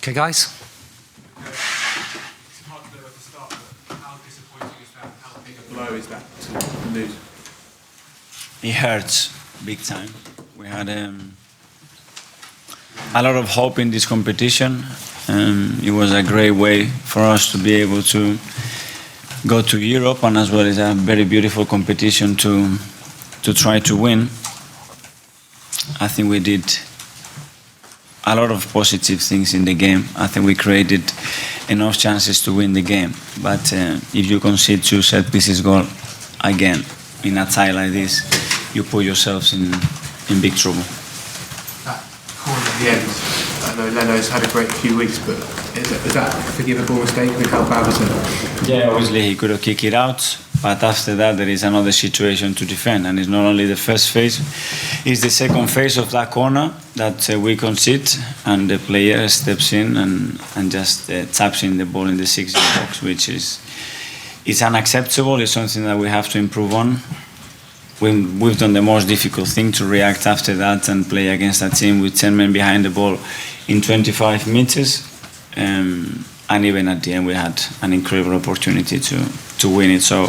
Okay, guys? It's hard to know at the start, but how disappointing is that? How big a blow is that to lose? It hurts big time. We had a lot of hope in this competition. It was a great way for us to be able to go to Europe, and as well as a very beautiful competition to try to win. I think we did a lot of positive things in the game. I think we created enough chances to win the game. But if you concede two set pieces goal again in a tie like this, you put yourselves in big trouble. That corner at the end, I know Leno's had a great few weeks, but is that a forgivable mistake? I mean, how bad was it? Yeah, obviously he could have kicked it out, but after that there is another situation to defend, and it's not only the first phase, it's the second phase of that corner that we concede, and the player steps in and just taps in the ball in the 6-yard box, which is unacceptable. It's something that we have to improve on. We've done the most difficult thing, to react after that and play against a team with 10 men behind the ball in 25 meters. And even at the end we had an incredible opportunity to win it. So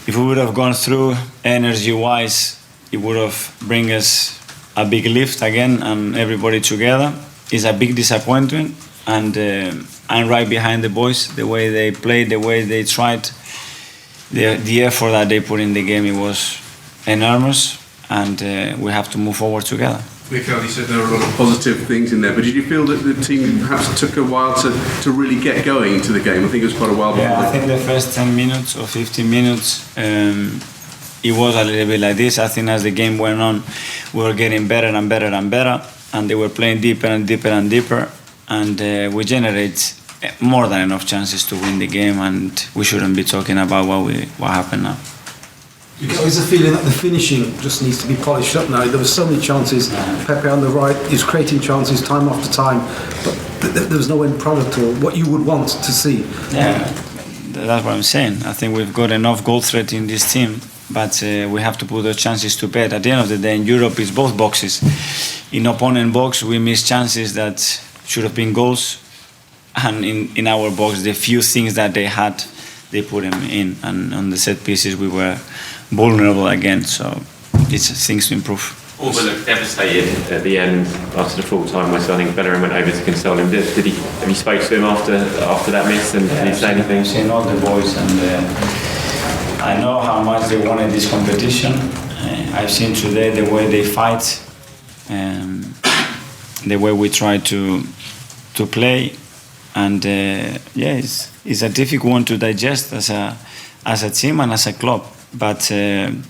if we would have gone through energy-wise, it would have bring us a big lift again and everybody together. It's a big disappointment, and I'm right behind the boys. The way they played, the way they tried, the effort that they put in the game, it was enormous, and we have to move forward together. Mikel, you said there were a lot of positive things in there, but did you feel that the team perhaps took a while to really get going into the game? I think it was quite a while. Yeah, I think the first 10 minutes or 15 minutes, it was a little bit like this. I think as the game went on, we were getting better and better and better, and they were playing deeper and deeper and deeper, and we generate more than enough chances to win the game, and we shouldn't be talking about what happened now. You get always the feeling that the finishing just needs to be polished up now. There were so many chances. Pepe on the right, he's creating chances time after time, but there was no end product or what you would want to see. Yeah, that's what I'm saying. I think we've got enough goal threat in this team, but we have to put those chances to bed. At the end of the day, in Europe, it's both boxes. In opponent box, we miss chances that should have been goals, and in our box, the few things that they had, they put them in, and on the set pieces, we were vulnerable again, so it's things to improve. Alba looked devastated at the end after the full time whistle. I think Bellerin went over to console him. Have you spoke to him after that miss, and did he say anything? I've seen all the boys, and I know how much they wanted this competition. I've seen today the way they fight, the way we try to play, and yeah, it's a difficult one to digest as a team and as a club. But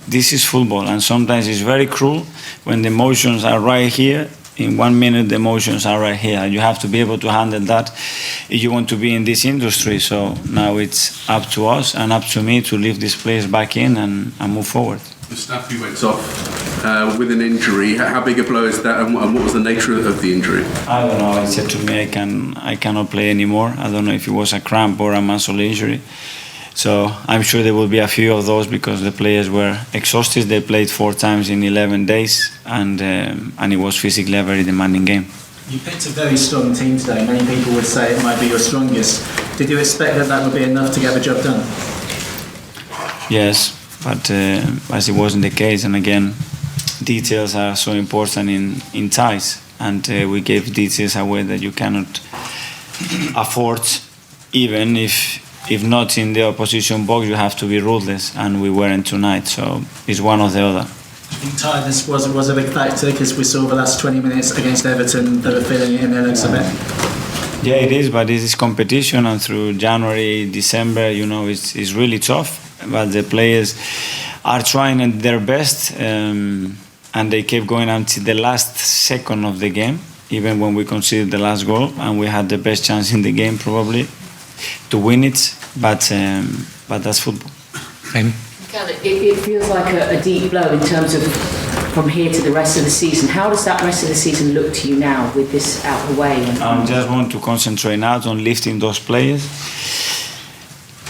this is football, and sometimes it's very cruel when the emotions are right here. In 1 minute, the emotions are right here. You have to be able to handle that if you want to be in this industry. So now it's up to us and up to me to lift this place back in and move forward. The Mustafi went off with an injury. How big a blow is that, and what was the nature of the injury? I don't know. He said to me, I cannot play anymore. I don't know if it was a cramp or a muscle injury. So I'm sure there will be a few of those because the players were exhausted. They played 4 times in 11 days, and it was physically a very demanding game. You picked a very strong team today. Many people would say it might be your strongest. Did you expect that would be enough to get the job done? Yes, but as it wasn't the case, and again, details are so important in ties, and we gave details away that you cannot afford, even if not in the opposition box, you have to be ruthless, and we weren't tonight, so it's one or the other. I think tiredness was a big factor because we saw the last 20 minutes against Everton, they were feeling it in their legs a bit. Yeah, it is, but this is competition, and through January, December, it's really tough, but the players are trying their best, and they kept going until the last second of the game, even when we conceded the last goal, and we had the best chance in the game probably to win it, but that's football. Mikel, it feels like a deep blow in terms of from here to the rest of the season. How does that rest of the season look to you now with this out of the way? I just want to concentrate now on lifting those players,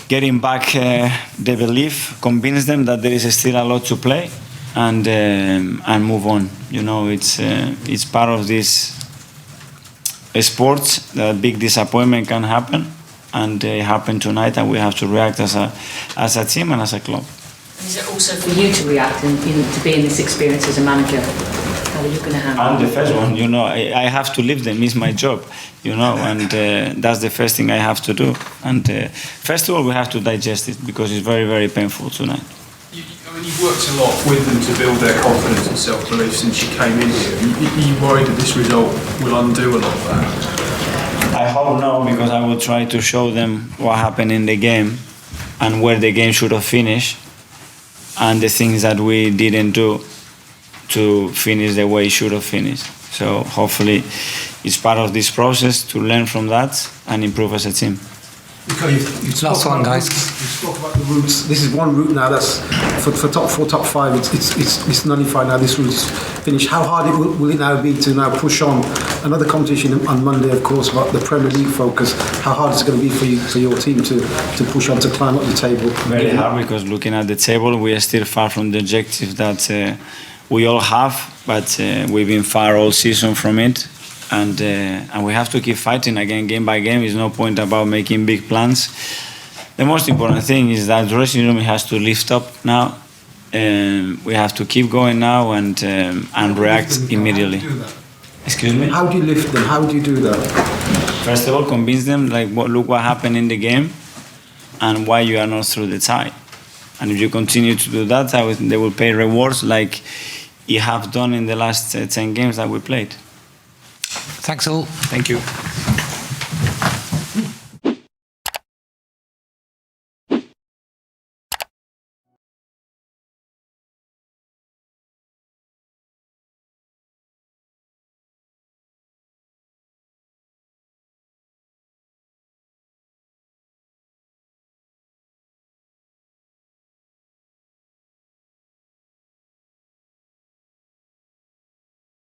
getting back the belief, convince them that there is still a lot to play, and move on. It's part of this sports, that big disappointment can happen, and it happened tonight, and we have to react as a team and as a club. Is it also for you to react and to be in this experience as a manager? How are you going to handle it? I'm the first one, I have to leave them, it's my job, and that's the first thing I have to do. And first of all, we have to digest it, because it's very, very painful tonight. You've worked a lot with them to build their confidence and self-belief since you came in here. Are you worried that this result will undo a lot of that? I hope no, because I will try to show them what happened in the game and where the game should have finished, and the things that we didn't do to finish the way it should have finished. So hopefully it's part of this process to learn from that and improve as a team. Last one, guys. You spoke about the routes. This is one route now that's for top 4, top 5. It's nullified now. This route's finished. How hard will it now be to now push on another competition on Monday, of course, about the Premier League focus? How hard is it going to be for your team to push on, to climb up the table? Very hard, because looking at the table, we are still far from the objective that we all have, but we've been far all season from it. And we have to keep fighting again, game by game. There's no point about making big plans. The most important thing is that the dressing room has to lift up now. We have to keep going now and react immediately. Excuse me? How do you lift them? How do you do that? First of all, convince them, look what happened in the game and why you are not through the tie. And if you continue to do that, they will pay rewards like you have done in the last 10 games that we played. Thanks all. Thank you.